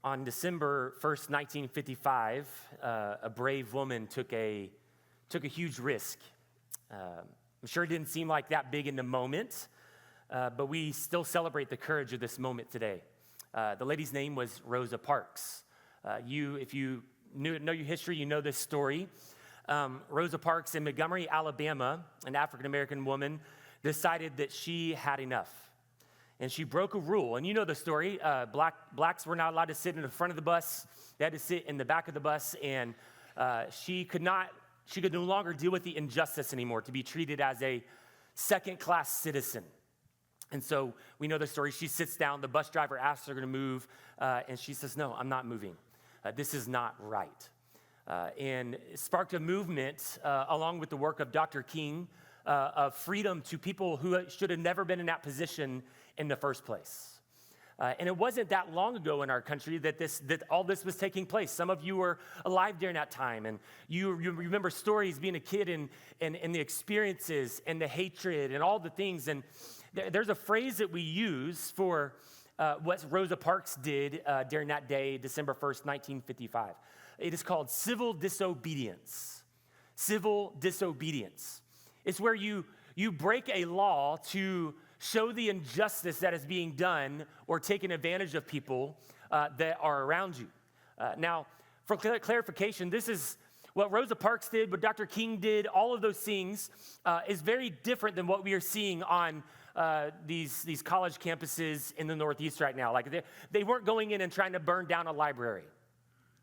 On December 1st, 1955, a brave woman took a huge risk. I'm sure it didn't seem like that big in the moment, but we still celebrate the courage of this moment today. The lady's name was Rosa Parks. If you know your history, you know this story. Rosa Parks in Montgomery, Alabama, an African-American woman, decided that she had enough. And she broke a rule. And you know the story. Blacks were not allowed to sit in the front of the bus. They had to sit in the back of the bus. And she could no longer deal with the injustice anymore, to be treated as a second-class citizen. And so we know the story. She sits down. The bus driver asks her to move. And she says, no, I'm not moving. This is not right. And it sparked a movement, along with the work of Dr. King, of freedom to people who should have never been in that position in the first place. And it wasn't that long ago in our country that all this was taking place. Some of you were alive during that time, and you remember stories being a kid and the experiences and the hatred and all the things. And there's a phrase that we use for what Rosa Parks did during that day, December 1st, 1955. It is called civil disobedience. Civil disobedience. It's where you break a law to show the injustice that is being done or taking advantage of people that are around you. Now, for clarification, this is what Rosa Parks did, what Dr. King did, all of those things is very different than what we are seeing on these college campuses in the Northeast right now. Like they weren't going in and trying to burn down a library,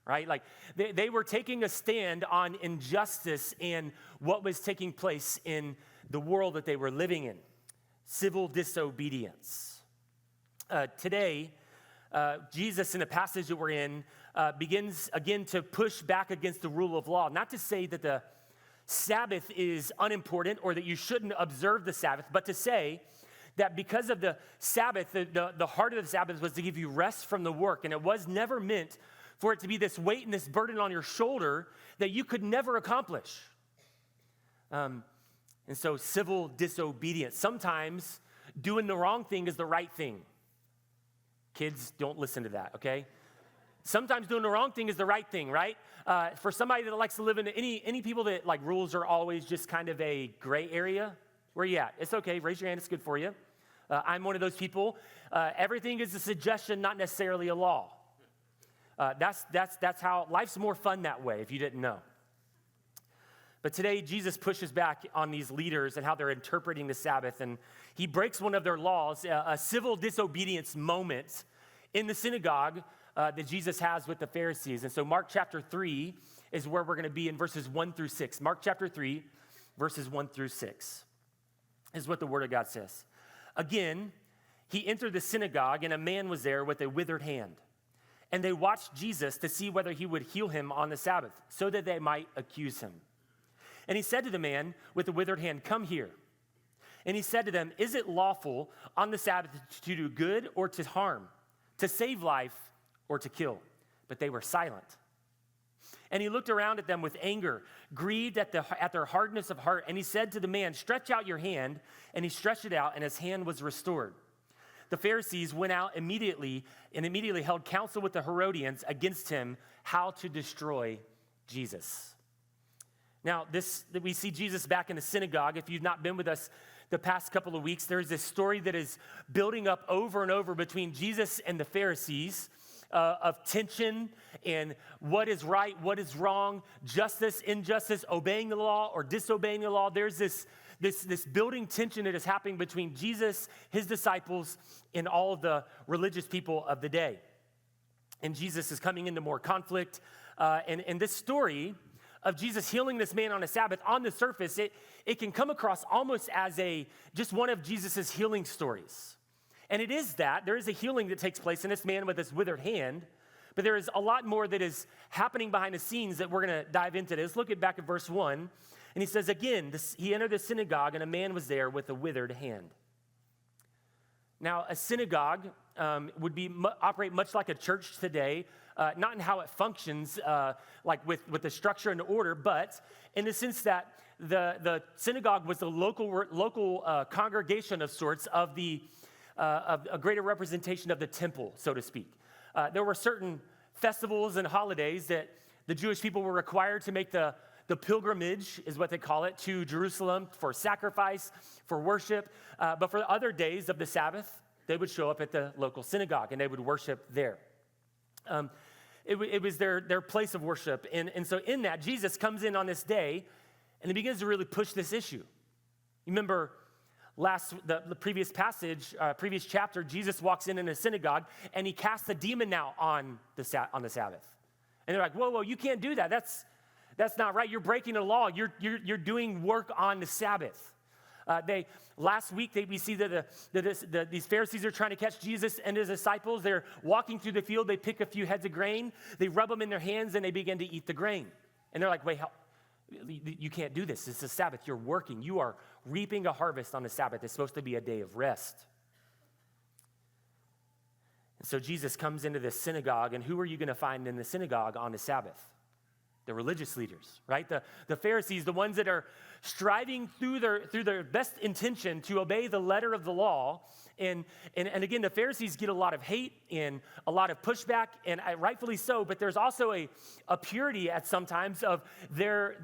right? Like they were taking a stand on injustice and what was taking place in the world that they were living in. Civil disobedience. Today, Jesus, in the passage that we're in, begins again to push back against the rule of law. Not to say that the Sabbath is unimportant or that you shouldn't observe the Sabbath, but to say that because of the Sabbath, the heart of the Sabbath was to give you rest from the work, and it was never meant for it to be this weight and this burden on your shoulder that you could never accomplish. And so civil disobedience. Sometimes doing the wrong thing is the right thing. Kids, don't listen to that, okay? Sometimes doing the wrong thing is the right thing, right? For somebody that likes to live in any people that like rules are always just kind of a gray area, where you at? It's okay, raise your hand, it's good for you. I'm one of those people. Everything is a suggestion, not necessarily a law. That's how life's more fun that way, if you didn't know. But today, Jesus pushes back on these leaders and how they're interpreting the Sabbath, and he breaks one of their laws, a civil disobedience moment in the synagogue that Jesus has with the Pharisees. And so Mark chapter 3 is where we're going to be in verses 1 through 6. Mark chapter 3, verses 1 through 6 is what the Word of God says. Again, he entered the synagogue, and a man was there with a withered hand. And they watched Jesus to see whether he would heal him on the Sabbath, so that they might accuse him. And he said to the man with the withered hand, "Come here." And he said to them, "Is it lawful on the Sabbath to do good or to harm, to save life or to kill?" But they were silent. And he looked around at them with anger, grieved at their hardness of heart. And he said to the man, "Stretch out your hand." And he stretched it out, and his hand was restored. The Pharisees went out immediately held counsel with the Herodians against him, how to destroy Jesus. Now, we see Jesus back in the synagogue. If you've not been with us the past couple of weeks, there's this story that is building up over and over between Jesus and the Pharisees of tension and what is right, what is wrong, justice, injustice, obeying the law or disobeying the law. There's this building tension that is happening between Jesus, his disciples, and all of the religious people of the day. And Jesus is coming into more conflict. And this story of Jesus healing this man on a Sabbath, on the surface, it can come across almost as just one of Jesus's healing stories. And it is that. There is a healing that takes place in this man with this withered hand, but there is a lot more that is happening behind the scenes that we're going to dive into. Let's look back at verse 1, and he says, again, he entered the synagogue, and a man was there with a withered hand. Now, a synagogue would operate much like a church today, not in how it functions, like with the structure and the order, but in the sense that the synagogue was the local congregation of sorts of a greater representation of the temple, so to speak. there were certain festivals and holidays that the Jewish people were required to make the pilgrimage, is what they call it, to Jerusalem for sacrifice, for worship. But for the other days of the Sabbath, they would show up at the local synagogue and they would worship there. It was their place of worship. And so in that, Jesus comes in on this day and he begins to really push this issue. You remember the previous passage, previous chapter, Jesus walks in a synagogue and he casts a demon out on the Sabbath. And they're like, whoa, you can't do that. That's not right. You're breaking the law. You're doing work on the Sabbath. Last week, we see that these Pharisees are trying to catch Jesus and his disciples. They're walking through the field. They pick a few heads of grain. They rub them in their hands, and they begin to eat the grain. And they're like, wait, you can't do this. It's a Sabbath. You're working. You are reaping a harvest on the Sabbath. It's supposed to be a day of rest. And so Jesus comes into this synagogue, and who are you going to find in the synagogue on the Sabbath? The religious leaders, right? The Pharisees, the ones that are striving through their best intention to obey the letter of the law. And again, the Pharisees get a lot of hate and a lot of pushback, and rightfully so, but there's also a purity at sometimes of their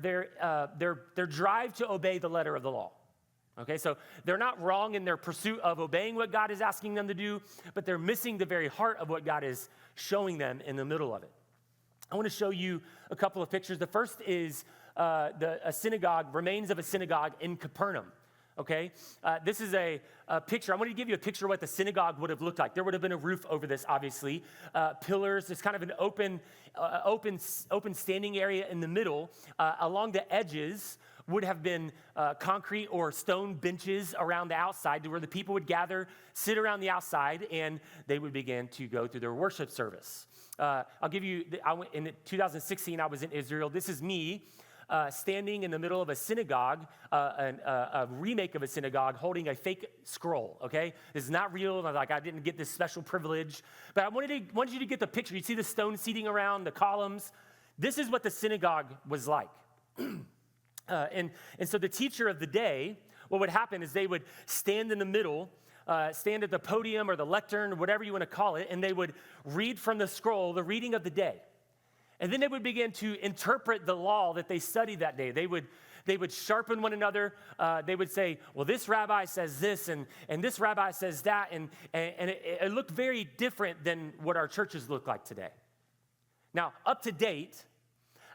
drive to obey the letter of the law. Okay, so they're not wrong in their pursuit of obeying what God is asking them to do, but they're missing the very heart of what God is showing them in the middle of it. I want to show you a couple of pictures. The first is a synagogue, remains of a synagogue in Capernaum. Okay, this is a picture. I wanted to give you a picture of what the synagogue would have looked like. There would have been a roof over this, obviously. Pillars. It's kind of an open standing area in the middle. Along the edges would have been concrete or stone benches around the outside where the people would gather, sit around the outside, and they would begin to go through their worship service. I'll give you, in 2016, I was in Israel. This is me standing in the middle of a synagogue, a remake of a synagogue, holding a fake scroll, okay? This is not real. Like, I didn't get this special privilege. But I wanted you to get the picture. You see the stone seating around, the columns. This is what the synagogue was like. And so the teacher of the day, what would happen is they would stand in the middle, stand at the podium or the lectern, or whatever you want to call it, and they would read from the scroll, the reading of the day. And then they would begin to interpret the law that they studied that day. They would sharpen one another. They would say, well, this rabbi says this, and this rabbi says that, and it looked very different than what our churches look like today. Now, up to date,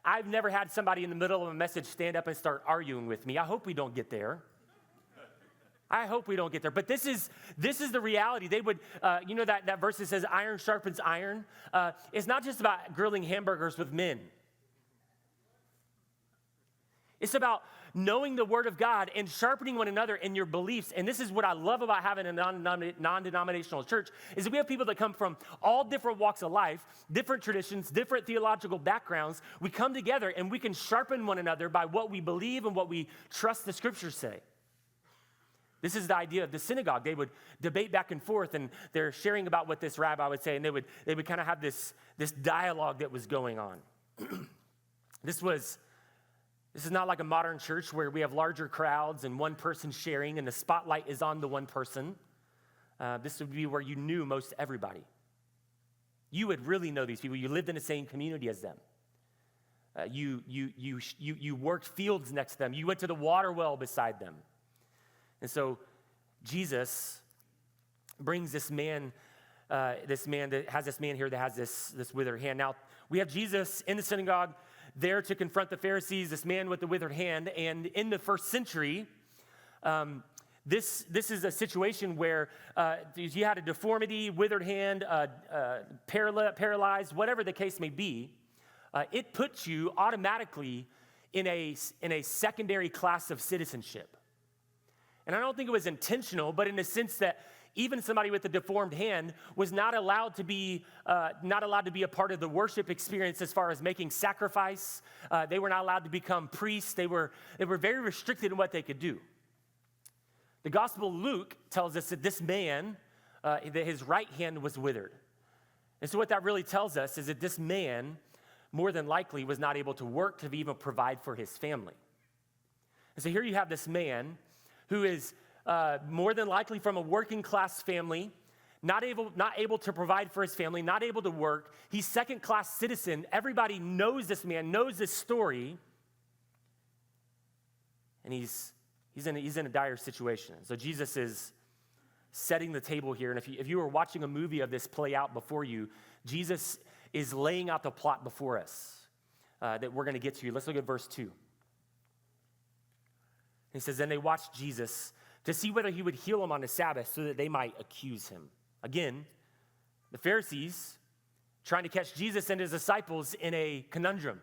I've never had somebody in the middle of a message stand up and start arguing with me. I hope we don't get there. But this is the reality. They would, that verse that says iron sharpens iron. It's not just about grilling hamburgers with men. It's about knowing the Word of God and sharpening one another in your beliefs. And this is what I love about having a non-denominational church, is that we have people that come from all different walks of life, different traditions, different theological backgrounds. We come together and we can sharpen one another by what we believe and what we trust the Scriptures say. This is the idea of the synagogue. They would debate back and forth, and they're sharing about what this rabbi would say, and they would kind of have this dialogue that was going on. This is not like a modern church where we have larger crowds and one person sharing, and the spotlight is on the one person. This would be where you knew most everybody. You would really know these people. You lived in the same community as them. You worked fields next to them. You went to the water well beside them. And so Jesus brings this man that has this man here that has this withered hand. Now, we have Jesus in the synagogue there to confront the Pharisees, this man with the withered hand. And in the first century, this is a situation where you had a deformity, withered hand, paralyzed, whatever the case may be. It puts you automatically in a secondary class of citizenship. And I don't think it was intentional, but in the sense that even somebody with a deformed hand was not allowed to be a part of the worship experience as far as making sacrifice. They were not allowed to become priests. They were very restricted in what they could do. The Gospel of Luke tells us that this man, that his right hand was withered. And so what that really tells us is that this man, more than likely, was not able to work to even provide for his family. And so here you have this man who is more than likely from a working class family. not able to provide for his family, not able to work. He's second-class citizen. Everybody knows this man, knows this story. And he's in a dire situation. So Jesus is setting the table here. And if you were watching a movie of this play out before you, Jesus is laying out the plot before us that we're going to get to. Let's look at verse 2. He says, "Then they watched Jesus to see whether he would heal him on the Sabbath so that they might accuse him." Again, the Pharisees trying to catch Jesus and his disciples in a conundrum.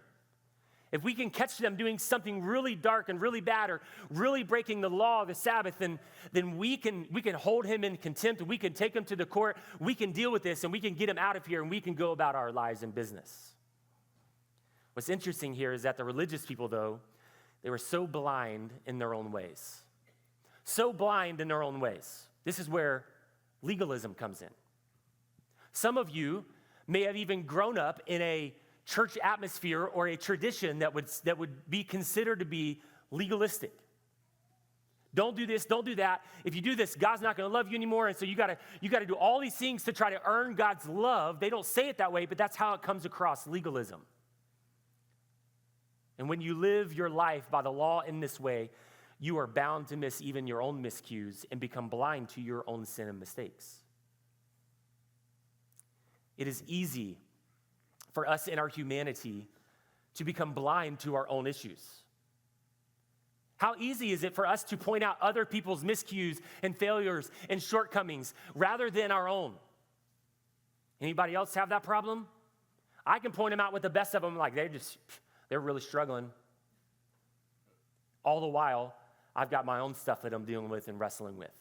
If we can catch them doing something really dark and really bad or really breaking the law of the Sabbath, then we can hold him in contempt. We can take him to the court. We can deal with this, and we can get him out of here, and we can go about our lives and business. What's interesting here is that the religious people, though, they were so blind in their own ways. So blind in their own ways. This is where legalism comes in. Some of you may have even grown up in a church atmosphere or a tradition that would be considered to be legalistic. Don't do this, don't do that. If you do this, God's not going to love you anymore, and so you got to do all these things to try to earn God's love. They don't say it that way, but that's how it comes across, legalism. And when you live your life by the law in this way, you are bound to miss even your own miscues and become blind to your own sin and mistakes. It is easy for us in our humanity to become blind to our own issues. How easy is it for us to point out other people's miscues and failures and shortcomings rather than our own? Anybody else have that problem? I can point them out with the best of them, like they're really struggling. All the while, I've got my own stuff that I'm dealing with and wrestling with.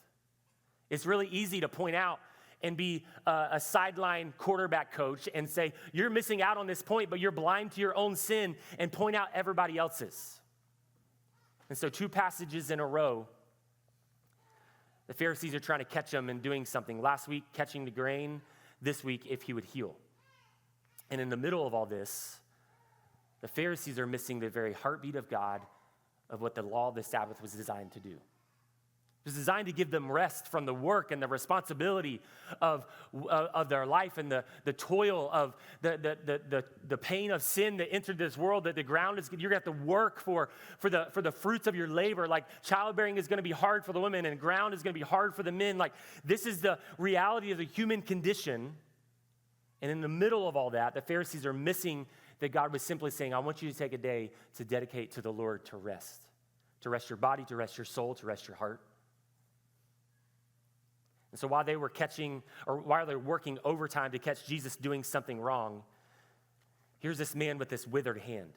It's really easy to point out and be a sideline quarterback coach and say, you're missing out on this point, but you're blind to your own sin, and point out everybody else's. And so 2 passages in a row, the Pharisees are trying to catch him in doing something. Last week, catching the grain. This week, if he would heal. And in the middle of all this, the Pharisees are missing the very heartbeat of God, of what the law of the Sabbath was designed to do. It was designed to give them rest from the work and the responsibility of their life and the toil of the pain of sin that entered this world, that the ground is, you're going to have to work for the fruits of your labor. Like childbearing is going to be hard for the women and ground is going to be hard for the men. Like this is the reality of the human condition. And in the middle of all that, the Pharisees are missing that God was simply saying, I want you to take a day to dedicate to the Lord to rest your body, to rest your soul, to rest your heart. And so while they were while they're working overtime to catch Jesus doing something wrong, here's this man with this withered hand.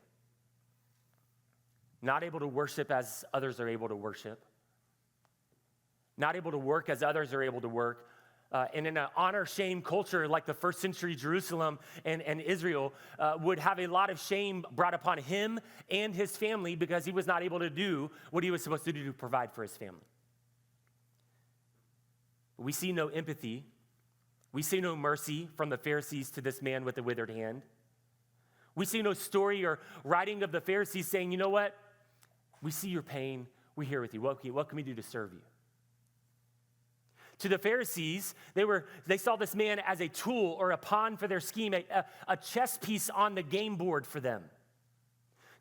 Not able to worship as others are able to worship. Not able to work as others are able to work. And in an honor-shame culture like the first century Jerusalem and Israel would have a lot of shame brought upon him and his family because he was not able to do what he was supposed to do to provide for his family. We see no empathy. We see no mercy from the Pharisees to this man with the withered hand. We see no story or writing of the Pharisees saying, you know what? We see your pain. We're here with you. What can we do to serve you? To the Pharisees, they saw this man as a tool or a pawn for their scheme, a chess piece on the game board for them,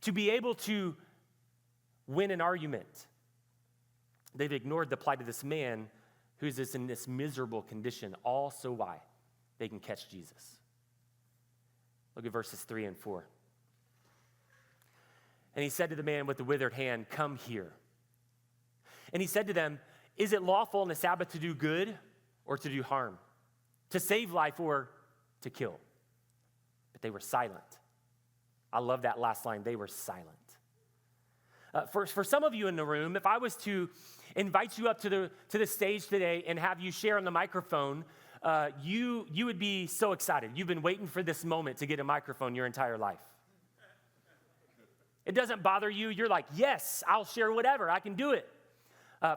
to be able to win an argument. They've ignored the plight of this man who's in this miserable condition, all so why? They can catch Jesus. Look at verses 3 and 4. And he said to the man with the withered hand, come here. And he said to them, is it lawful on the Sabbath to do good or to do harm? To save life or to kill? But they were silent. I love that last line. They were silent. For some of you in the room, if I was to invite you up to the stage today and have you share on the microphone, you would be so excited. You've been waiting for this moment to get a microphone your entire life. It doesn't bother you. You're like, yes, I'll share whatever. I can do it.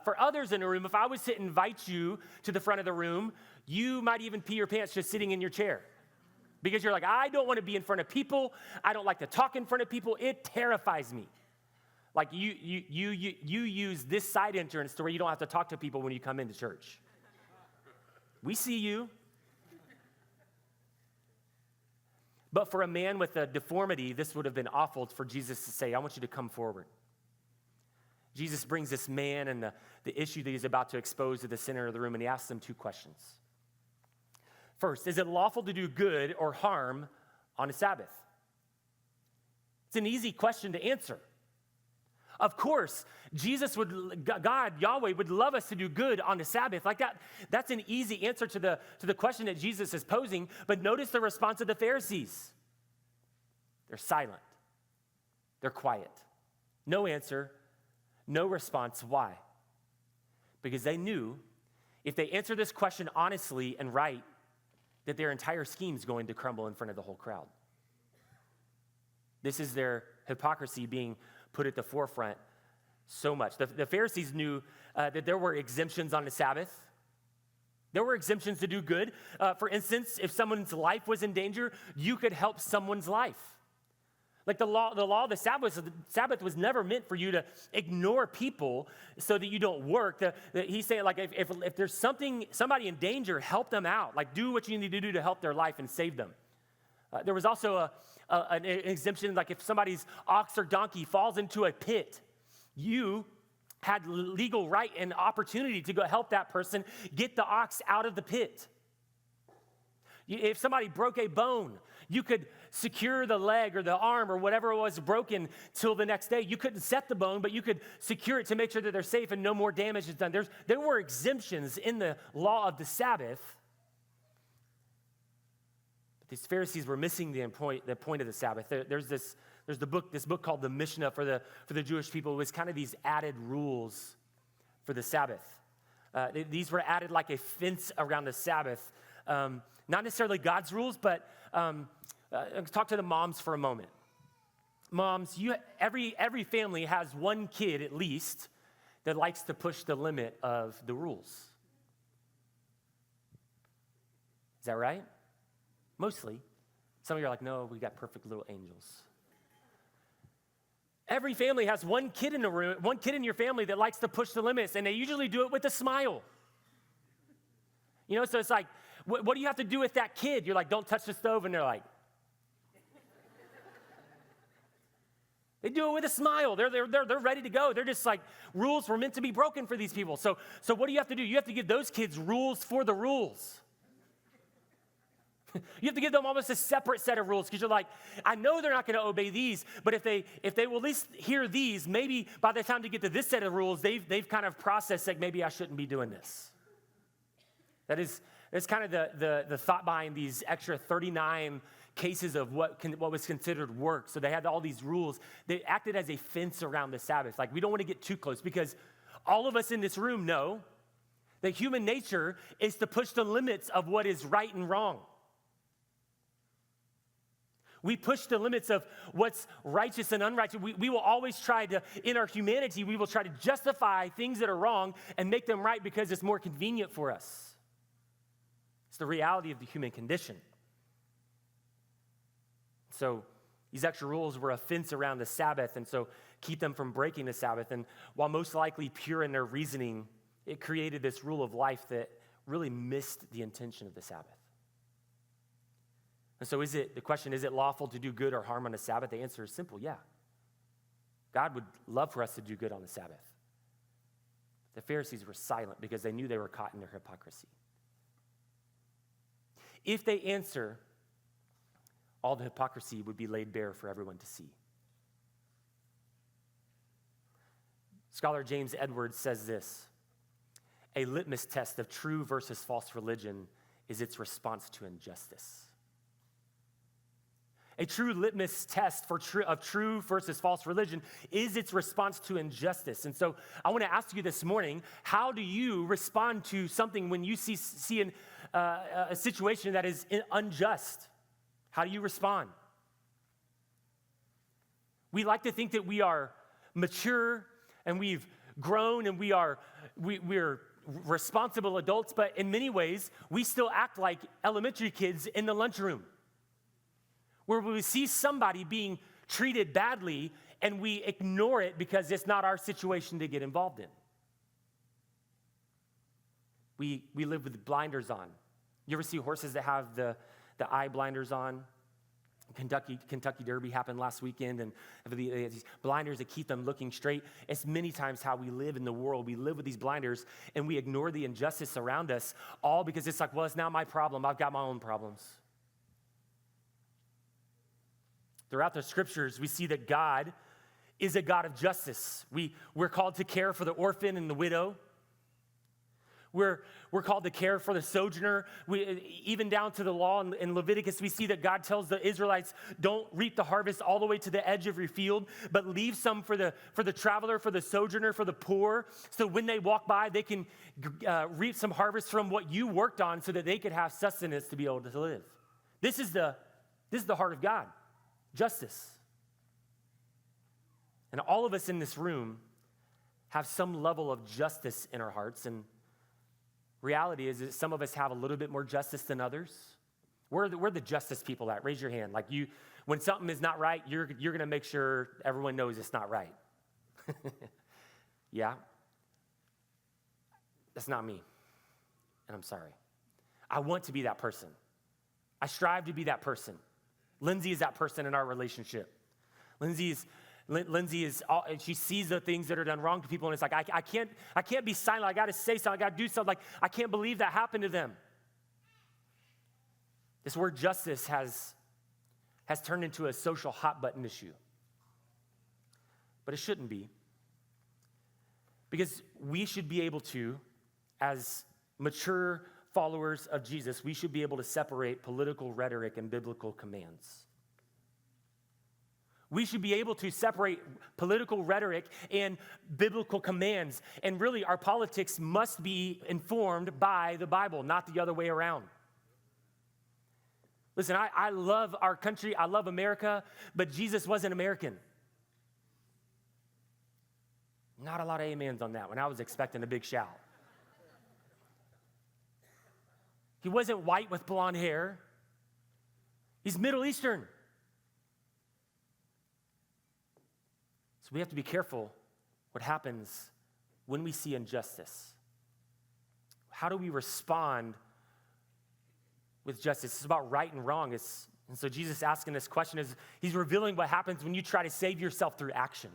For others in the room, if I was to invite you to the front of the room, you might even pee your pants just sitting in your chair. Because you're like, I don't want to be in front of people. I don't like to talk in front of people. It terrifies me. Like you use this side entrance to where you don't have to talk to people when you come into church. We see you. But for a man with a deformity, this would have been awful for Jesus to say, I want you to come forward. Jesus brings this man and the issue that he's about to expose to the center of the room, and he asks him 2 questions. First, is it lawful to do good or harm on a Sabbath? It's an easy question to answer. Of course, God, Yahweh, would love us to do good on the Sabbath. Like that, that's an easy answer to the question that Jesus is posing. But notice the response of the Pharisees. They're silent. They're quiet. No answer, no response. Why? Because they knew if they answer this question honestly and right, that their entire scheme is going to crumble in front of the whole crowd. This is their hypocrisy being put at the forefront so much. The Pharisees knew that there were exemptions on the Sabbath. There were exemptions to do good. For instance, if someone's life was in danger, you could help someone's life. Like the law of the Sabbath was never meant for you to ignore people so that you don't work. He's saying, like, if there's somebody in danger, help them out. Like, do what you need to do to help their life and save them. There was also an exemption, like if somebody's ox or donkey falls into a pit, you had legal right and opportunity to go help that person get the ox out of the pit. If somebody broke a bone, you could secure the leg or the arm or whatever was broken till the next day. You couldn't set the bone, but you could secure it to make sure that they're safe and no more damage is done. There were exemptions in the law of the Sabbath. But these Pharisees were missing the point of the Sabbath. There's this book called the Mishnah for the Jewish people. It was kind of these added rules for the Sabbath. These were added like a fence around the Sabbath. Not necessarily God's rules, but talk to the moms for a moment. Moms, every family has one kid at least that likes to push the limit of the rules. Is that right? Mostly. Some of you are like, no, we got perfect little angels. Every family has one kid in the room, one kid in your family that likes to push the limits, and they usually do it with a smile. You know, so it's like, what do you have to do with that kid? You're like, don't touch the stove, and they're like, they do it with a smile. They're ready to go. They're just like, rules were meant to be broken for these people. So what do you have to do? You have to give those kids rules for the rules. You have to give them almost a separate set of rules because you're like, I know they're not going to obey these, but if they will at least hear these, maybe by the time they get to this set of rules, they've kind of processed like maybe I shouldn't be doing this. That's kind of the thought behind these extra 39 cases of what was considered work. So they had all these rules. They acted as a fence around the Sabbath. Like, we don't want to get too close because all of us in this room know that human nature is to push the limits of what is right and wrong. We push the limits of what's righteous and unrighteous. We will always try to, in our humanity, we will try to justify things that are wrong and make them right because it's more convenient for us. It's the reality of the human condition. So these extra rules were a fence around the Sabbath, and so keep them from breaking the Sabbath. And while most likely pure in their reasoning, it created this rule of life that really missed the intention of the Sabbath. And so the question, is it lawful to do good or harm on the Sabbath? The answer is simple, yeah. God would love for us to do good on the Sabbath. The Pharisees were silent because they knew they were caught in their hypocrisy. If they answer, all the hypocrisy would be laid bare for everyone to see. Scholar James Edwards says this: a litmus test of true versus false religion is its response to injustice. A true litmus test of true versus false religion is its response to injustice. And so I want to ask you this morning, how do you respond to something when you see a situation that is unjust? How do you respond? We like to think that we are mature and we've grown and we're responsible adults, but in many ways, we still act like elementary kids in the lunchroom, where we see somebody being treated badly and we ignore it because it's not our situation to get involved in. We live with blinders on. You ever see horses that have the eye blinders on? Kentucky Derby happened last weekend, and they have these blinders that keep them looking straight. It's many times how we live in the world. We live with these blinders, and we ignore the injustice around us, all because it's like, well, it's not my problem. I've got my own problems. Throughout the scriptures, we see that God is a God of justice. We're called to care for the orphan and the widow. We're called to care for the sojourner. Even down to the law in Leviticus, we see that God tells the Israelites, don't reap the harvest all the way to the edge of your field, but leave some for the traveler, for the sojourner, for the poor, so when they walk by, they can reap some harvest from what you worked on so that they could have sustenance to be able to live. This is the heart of God, justice. And all of us in this room have some level of justice in our hearts, and reality is that some of us have a little bit more justice than others. Where are the justice people at? Raise your hand. Like when something is not right, you're going to make sure everyone knows it's not right. Yeah? That's not me. And I'm sorry. I want to be that person. I strive to be that person. Lindsay is that person in our relationship. Lindsay is, she sees the things that are done wrong to people, and it's like, I can't be silent. I got to say something. I got to do something. Like, I can't believe that happened to them. This word justice has turned into a social hot button issue. But it shouldn't be. Because we should be able to, as mature followers of Jesus, we should be able to separate political rhetoric and biblical commands. We should be able to separate political rhetoric and biblical commands. And really, our politics must be informed by the Bible, not the other way around. Listen, I love our country. I love America, but Jesus wasn't American. Not a lot of amens on that one. I was expecting a big shout. He wasn't white with blonde hair. He's Middle Eastern. So we have to be careful what happens when we see injustice. How do we respond with justice? It's about right and wrong. And so Jesus asking this question is, he's revealing what happens when you try to save yourself through action.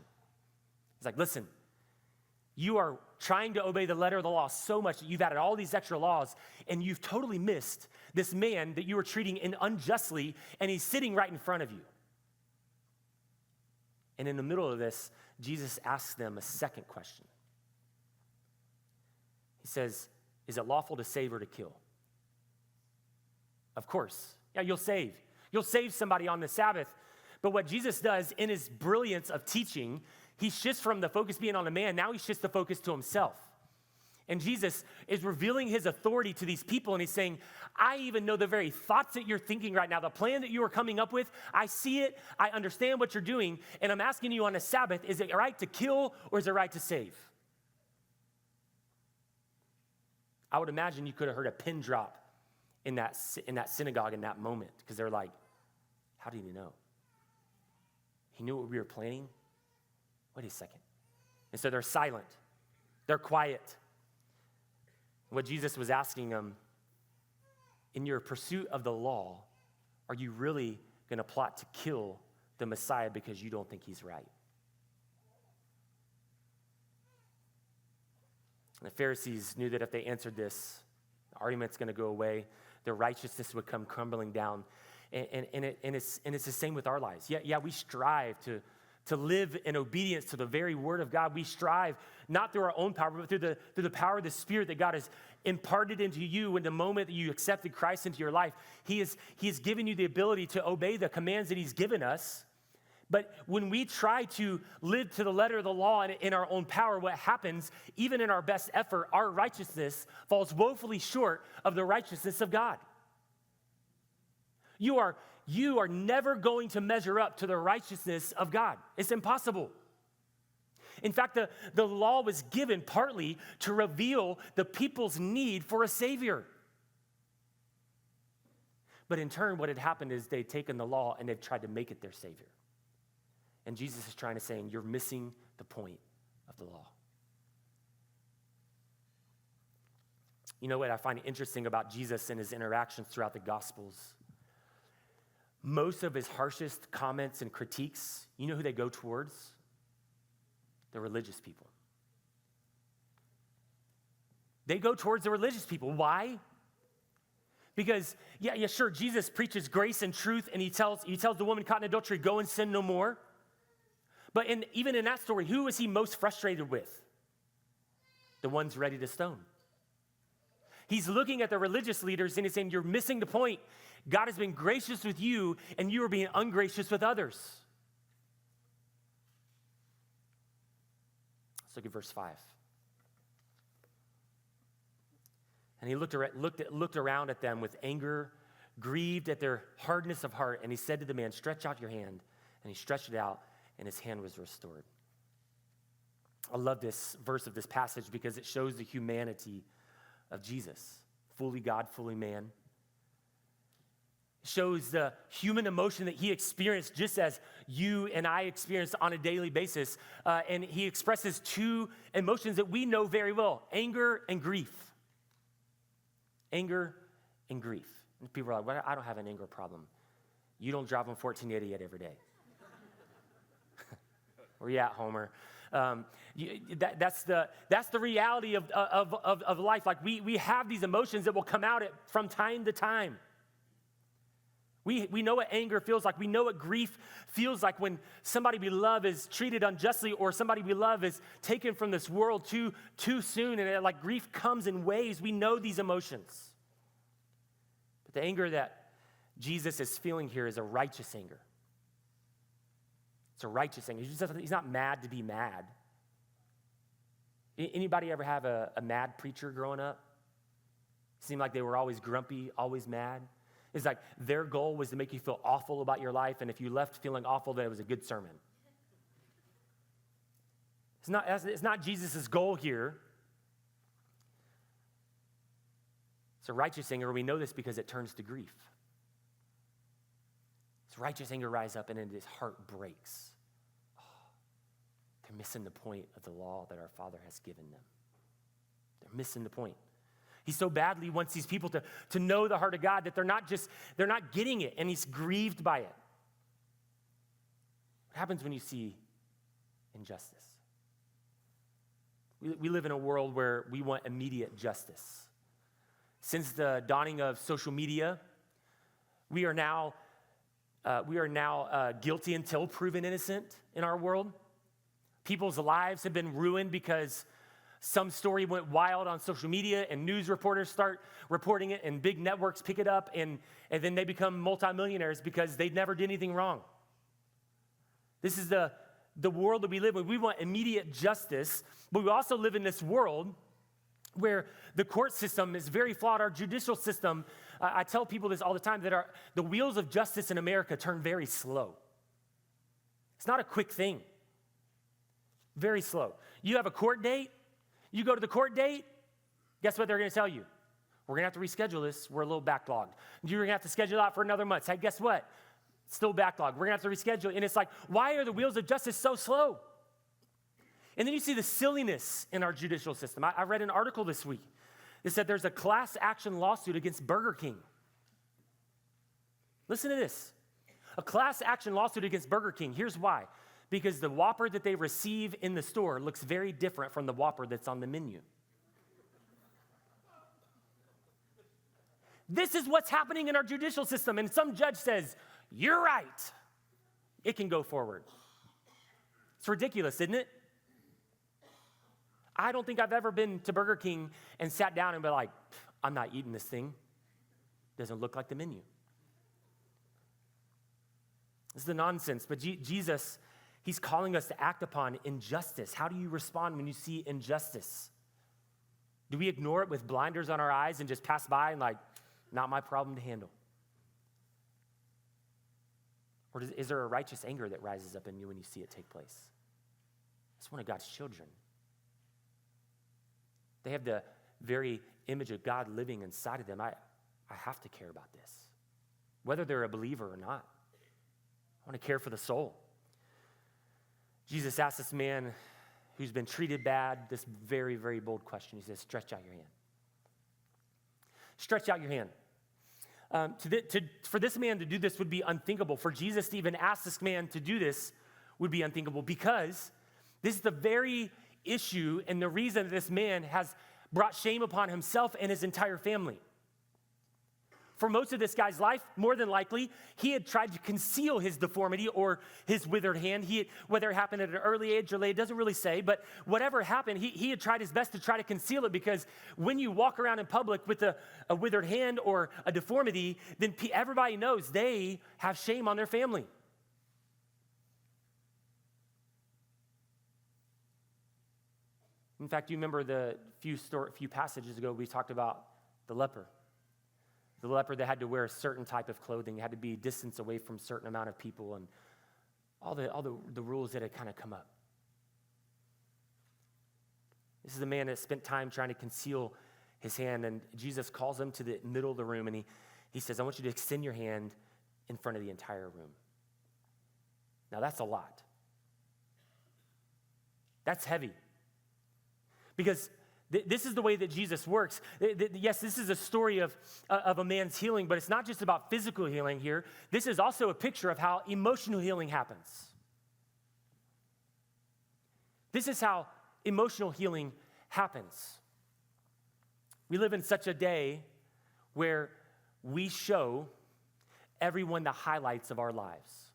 He's like, listen, you are trying to obey the letter of the law so much that you've added all these extra laws, and you've totally missed this man that you are treating unjustly, and he's sitting right in front of you. And in the middle of this, Jesus asks them a second question. He says, is it lawful to save or to kill? Of course. Yeah, you'll save. You'll save somebody on the Sabbath. But what Jesus does in his brilliance of teaching, he shifts from the focus being on the man, now he shifts the focus to himself. And Jesus is revealing his authority to these people, and he's saying, I even know the very thoughts that you're thinking right now, the plan that you are coming up with. I see it. I understand what you're doing, and I'm asking you on a Sabbath, is it right to kill or is it right to save? I would imagine you could have heard a pin drop in that synagogue in that moment, because they're like, how did he know? He knew what we were planning? Wait a second. And so they're silent. They're quiet. What Jesus was asking them, in your pursuit of the law, are you really going to plot to kill the Messiah because you don't think he's right? And the Pharisees knew that if they answered this, the argument's going to go away, their righteousness would come crumbling down. And it's the same with our lives. Yeah, we strive to live in obedience to the very word of God. We strive not through our own power, but through the power of the Spirit that God has imparted into you in the moment that you accepted Christ into your life. He has given you the ability to obey the commands that he's given us. But when we try to live to the letter of the law in our own power, what happens, even in our best effort, our righteousness falls woefully short of the righteousness of God. You are never going to measure up to the righteousness of God. It's impossible. In fact, the law was given partly to reveal the people's need for a Savior. But in turn, what had happened is they'd taken the law and they've tried to make it their Savior. And Jesus is trying to say, you're missing the point of the law. You know what I find interesting about Jesus and his interactions throughout the Gospels? Most of his harshest comments and critiques, you know who they go towards? The religious people. They go towards the religious people. Why? Because, sure, Jesus preaches grace and truth, and he tells the woman caught in adultery, go and sin no more. But even in that story, who is he most frustrated with? The ones ready to stone. He's looking at the religious leaders and he's saying, you're missing the point. God has been gracious with you, and you are being ungracious with others. Let's look at verse 5. And he looked around at them with anger, grieved at their hardness of heart, and he said to the man, stretch out your hand. And he stretched it out, and his hand was restored. I love this verse of this passage because it shows the humanity of Jesus, fully God, fully man. It shows the human emotion that he experienced just as you and I experience on a daily basis. And he expresses two emotions that we know very well, anger and grief. Anger and grief. And people are like, well, I don't have an anger problem. You don't drive on 1488 every day. Where you at, Homer? That's the reality of life. Like we have these emotions that will come out from time to time. We know what anger feels like. We know what grief feels like when somebody we love is treated unjustly, or somebody we love is taken from this world too soon, and like grief comes in waves. We know these emotions. But the anger that Jesus is feeling here is a righteous anger. It's a righteous anger. He's not mad to be mad. Anybody ever have a mad preacher growing up? Seemed like they were always grumpy, always mad. It's like their goal was to make you feel awful about your life, and if you left feeling awful, then it was a good sermon. It's not Jesus' goal here. It's a righteous anger. We know this because it turns to grief. It's righteous anger rise up, and then his heart breaks. Oh, they're missing the point of the law that our Father has given them. They're missing the point. He so badly wants these people to know the heart of God that they're not getting it, and he's grieved by it. What happens when you see injustice? We live in a world where we want immediate justice. Since the dawning of social media, we are now guilty until proven innocent in our world. People's lives have been ruined because some story went wild on social media, and news reporters start reporting it, and big networks pick it up, and then they become multimillionaires because they never did anything wrong. This is the world that we live in. We want immediate justice, but we also live in this world where the court system is very flawed. Our judicial system, I tell people this all the time, that the wheels of justice in America turn very slow. It's not a quick thing. Very slow. You have a court date. You go to the court date, guess what they're going to tell you? We're going to have to reschedule this. We're a little backlogged. You're going to have to schedule out for another month. Hey, guess what? Still backlogged. We're going to have to reschedule. And it's like, why are the wheels of justice so slow? And then you see the silliness in our judicial system. I read an article this week that said there's a class action lawsuit against Burger King. Listen to this. A class action lawsuit against Burger King. Here's why. Because the Whopper that they receive in the store looks very different from the Whopper that's on the menu. This is what's happening in our judicial system, and some judge says, you're right. It can go forward. It's ridiculous, isn't it? I don't think I've ever been to Burger King and sat down and been like, I'm not eating this thing. Doesn't look like the menu. This is the nonsense, but Jesus, he's calling us to act upon injustice. How do you respond when you see injustice? Do we ignore it with blinders on our eyes and just pass by and like, not my problem to handle? Or is there a righteous anger that rises up in you when you see it take place? It's one of God's children. They have the very image of God living inside of them. I have to care about this, whether they're a believer or not. I want to care for the soul. Jesus asked this man who's been treated bad this very, very bold question. He says, stretch out your hand. Stretch out your hand. For this man to do this would be unthinkable. For Jesus to even ask this man to do this would be unthinkable, because this is the very issue and the reason that this man has brought shame upon himself and his entire family. For most of this guy's life, more than likely, he had tried to conceal his deformity or his withered hand. Whether it happened at an early age or late, it doesn't really say, but whatever happened, he had tried his best to try to conceal it, because when you walk around in public with a withered hand or a deformity, then everybody knows they have shame on their family. In fact, you remember the few passages ago we talked about the leper. The leper that had to wear a certain type of clothing, had to be distanced away from a certain amount of people, and all the rules that had kind of come up. This is a man that spent time trying to conceal his hand, and Jesus calls him to the middle of the room, and he says, I want you to extend your hand in front of the entire room. Now that's a lot. That's heavy. Because this is the way that Jesus works. Yes, this is a story of a man's healing, but it's not just about physical healing here. This is also a picture of how emotional healing happens. This is how emotional healing happens. We live in such a day where we show everyone the highlights of our lives.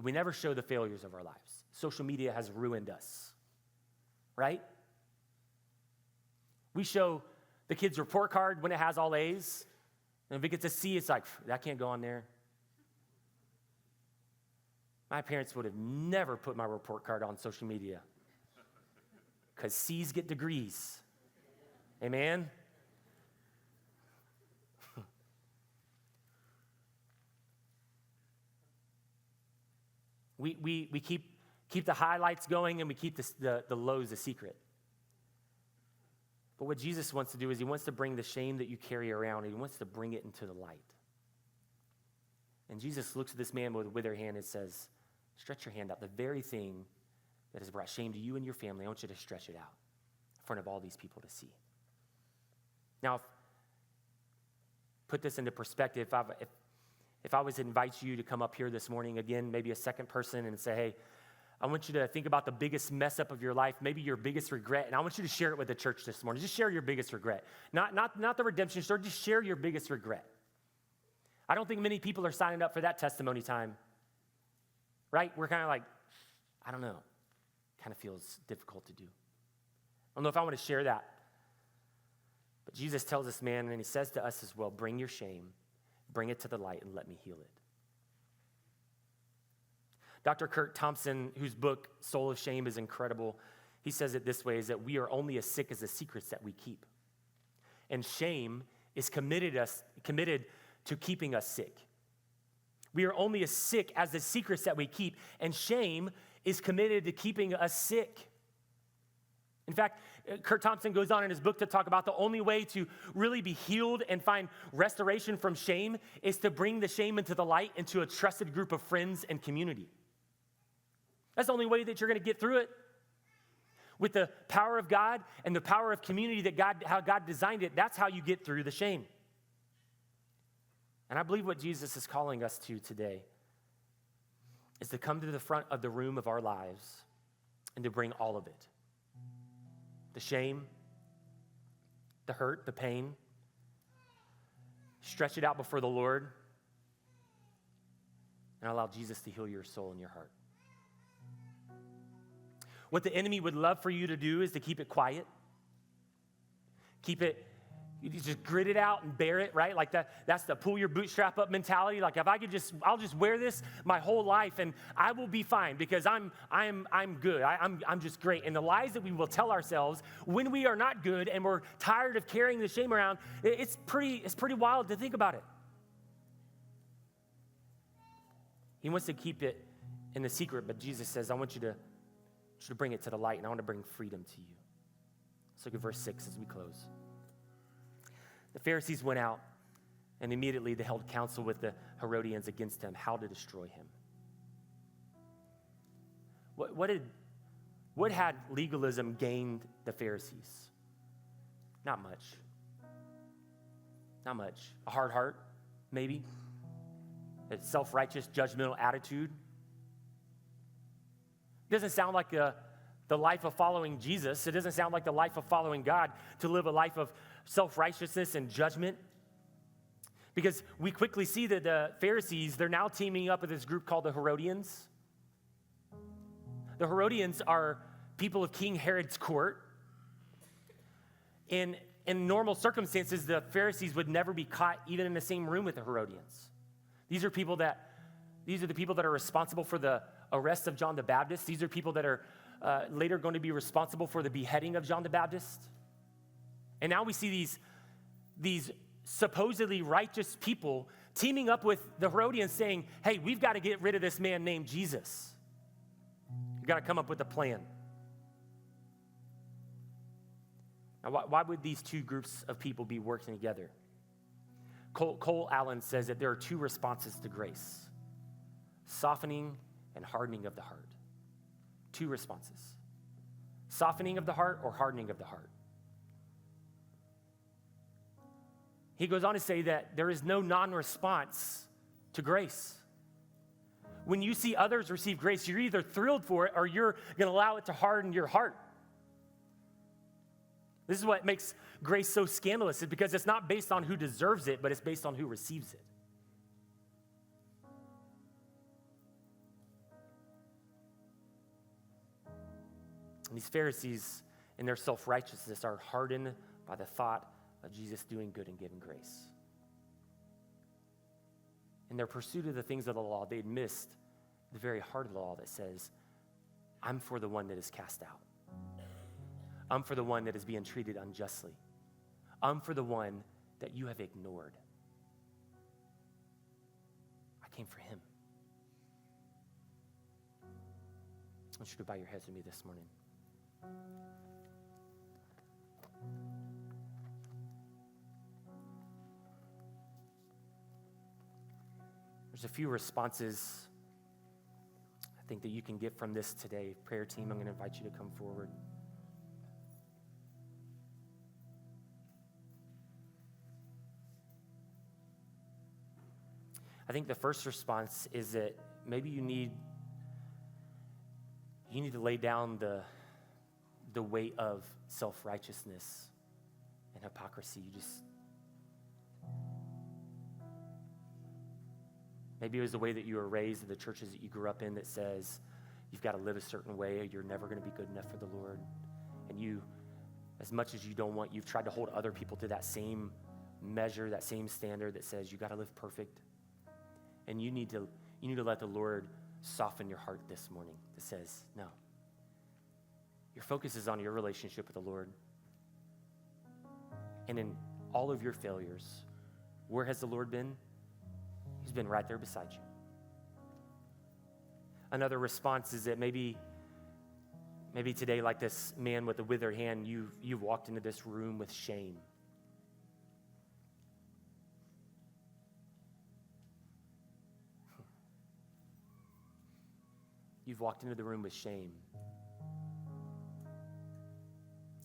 We never show the failures of our lives. Social media has ruined us, right? We show the kid's report card when it has all A's. And if it gets a C, it's like, that can't go on there. My parents would have never put my report card on social media, because C's get degrees. Amen? We keep the highlights going, and we keep the lows a secret. But what Jesus wants to do is he wants to bring the shame that you carry around, and he wants to bring it into the light. And Jesus looks at this man with a withered hand and says, stretch your hand out. The very thing that has brought shame to you and your family, I want you to stretch it out in front of all these people to see. Now, put this into perspective. If I was to invite you to come up here this morning, again, maybe a second person, and say, hey, I want you to think about the biggest mess up of your life, maybe your biggest regret, and I want you to share it with the church this morning. Just share your biggest regret. Not the redemption story, just share your biggest regret. I don't think many people are signing up for that testimony time, right? We're kind of like, I don't know, kind of feels difficult to do. I don't know if I want to share that. But Jesus tells this man, and he says to us as well, bring your shame, bring it to the light, and let me heal it. Dr. Kurt Thompson, whose book, Soul of Shame, is incredible, he says it this way, is that we are only as sick as the secrets that we keep. And shame is committed to keeping us sick. We are only as sick as the secrets that we keep, and shame is committed to keeping us sick. In fact, Kurt Thompson goes on in his book to talk about the only way to really be healed and find restoration from shame is to bring the shame into the light, into a trusted group of friends and community. That's the only way that you're going to get through it. With the power of God and the power of community how God designed it, that's how you get through the shame. And I believe what Jesus is calling us to today is to come to the front of the room of our lives and to bring all of it. The shame, the hurt, the pain. Stretch it out before the Lord and allow Jesus to heal your soul and your heart. What the enemy would love for you to do is to keep it quiet. You just grit it out and bear it, right? Like that's the pull your bootstrap up mentality. Like if I'll just wear this my whole life and I will be fine because I'm good. I'm just great. And the lies that we will tell ourselves when we are not good and we're tired of carrying the shame around, it's pretty wild to think about it. He wants to keep it in the secret, but Jesus says, I want you to bring it to the light, and I want to bring freedom to you. Let's look at verse 6 as we close. The Pharisees went out, and immediately they held counsel with the Herodians against him, how to destroy him. What had legalism gained the Pharisees? Not much. Not much. A hard heart, maybe. A self-righteous, judgmental attitude. It doesn't sound like the life of following Jesus. It doesn't sound like the life of following God to live a life of self-righteousness and judgment. Because we quickly see that the Pharisees, they're now teaming up with this group called the Herodians. The Herodians are people of King Herod's court. In normal circumstances, the Pharisees would never be caught even in the same room with the Herodians. These are the people that are responsible for the arrest of John the Baptist. These are people that are later going to be responsible for the beheading of John the Baptist. And now we see these supposedly righteous people teaming up with the Herodians saying, hey, we've got to get rid of this man named Jesus. We've got to come up with a plan. Now, why would these two groups of people be working together? Cole Allen says that there are two responses to grace: softening and hardening of the heart. Two responses: softening of the heart or hardening of the heart. He goes on to say that there is no non-response to grace. When you see others receive grace, you're either thrilled for it or you're going to allow it to harden your heart. This is what makes grace so scandalous, is because it's not based on who deserves it, but it's based on who receives it. And these Pharisees, in their self-righteousness, are hardened by the thought of Jesus doing good and giving grace. In their pursuit of the things of the law, they'd missed the very heart of the law that says, I'm for the one that is cast out. I'm for the one that is being treated unjustly. I'm for the one that you have ignored. I came for him. I want you to bow your heads with me this morning. There's a few responses I think that you can get from this today. Prayer team, I'm going to invite you to come forward. I think the first response is that maybe you need to lay down the weight of self-righteousness and hypocrisy. Maybe it was the way that you were raised, the churches that you grew up in, that says you've got to live a certain way, or you're never going to be good enough for the Lord. And you, as much as you don't want, you've tried to hold other people to that same measure, that same standard that says you got to live perfect. And you need to let the Lord soften your heart this morning that says, no. Your focus is on your relationship with the Lord. And in all of your failures, where has the Lord been? He's been right there beside you. Another response is that maybe today, like this man with the withered hand, you've walked into this room with shame. You've walked into the room with shame.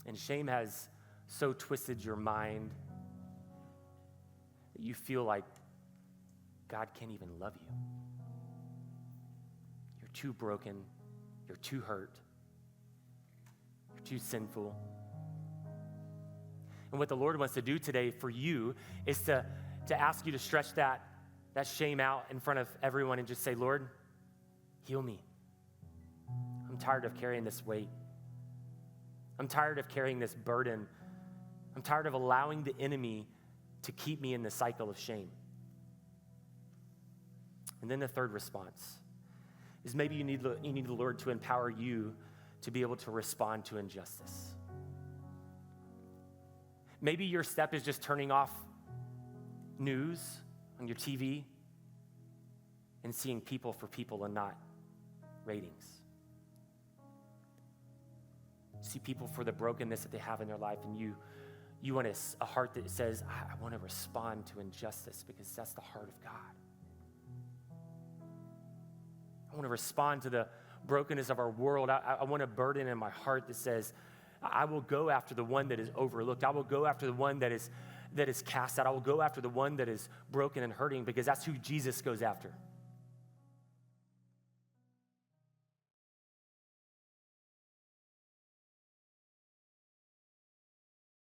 And shame has so twisted your mind that you feel like God can't even love you. You're too broken. You're too hurt. You're too sinful. And what the Lord wants to do today for you is to ask you to stretch that shame out in front of everyone and just say, Lord, heal me. I'm tired of carrying this weight. I'm tired of carrying this burden. I'm tired of allowing the enemy to keep me in the cycle of shame. And then the third response is maybe you need the Lord to empower you to be able to respond to injustice. Maybe your step is just turning off news on your TV and seeing people for people and not ratings. See people for the brokenness that they have in their life, and you want a heart that says, I want to respond to injustice because that's the heart of God. I want to respond to the brokenness of our world. I want a burden in my heart that says, I will go after the one that is overlooked. I will go after the one that that is cast out. I will go after the one that is broken and hurting because that's who Jesus goes after.